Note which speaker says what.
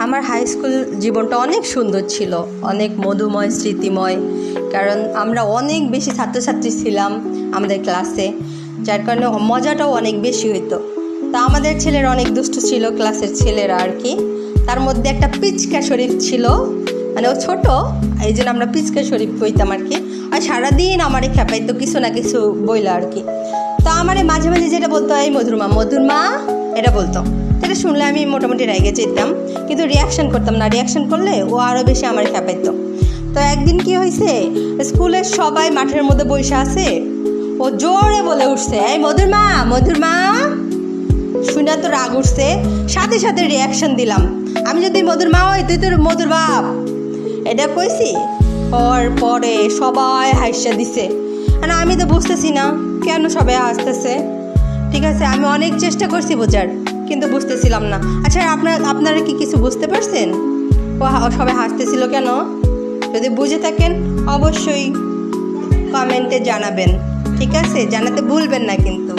Speaker 1: আমার high school জীবনটা অনেক সুন্দর ছিল, অনেক মধুময় স্মৃতিময়। কারণ আমরা অনেক বেশি ছাত্রছাত্রী ছিলাম আমাদের ক্লাসে, যার কারণে মজাটাও অনেক বেশি হইতো। তা আমাদের ছেলেরা অনেক দুষ্টু ছিল, ক্লাসের ছেলেরা আর কি। তার মধ্যে একটা পিচকা শরীফ ছিল, মানে ও ছোটো, এই জন্য আমরা পিচকা শরীফ কইতাম আর কি। আর সারাদিন আমারে খেপাইতো কিছু না কিছু বইলা আর কি। তা আমারে মাঝে মাঝে যেটা বলতো, এই মধুরমা মধুরমা এটা বলতো, সেটা শুনলে আমি মোটামুটি রেগে যেতাম, কিন্তু রিয়াকশান করতাম না। রিয়াকশান করলে ও আরও বেশি আমার খেপাইতো। তো একদিন কি হয়েছে, স্কুলের সবাই মাঠের মধ্যে বসে আছে, ও জোরে বলে উঠছে, এই মধুরমা মধুরমা। শুনে তো রাগ উঠছে, সাথে সাথে রিয়াকশান দিলাম। আমি যদি মধুরমা হয়, তুই তোর মধুর বাপ এটা কইছি। ওর পরে সবাই হাসা দিছে, আর আমি তো বুঝতেছি না কেন সবাই হাসতেছে। ঠিক আছে, আমি অনেক চেষ্টা করছি বোঝার, কিন্তু বুঝতেছিলাম না। আচ্ছা, আপনারা কি কিছু বুঝতে পারছেন ও সবাই হাসতেছিল কেন? যদি বুঝে থাকেন অবশ্যই কমেন্টে জানাবেন। ঠিক আছে, জানাতে ভুলবেন না কিন্তু।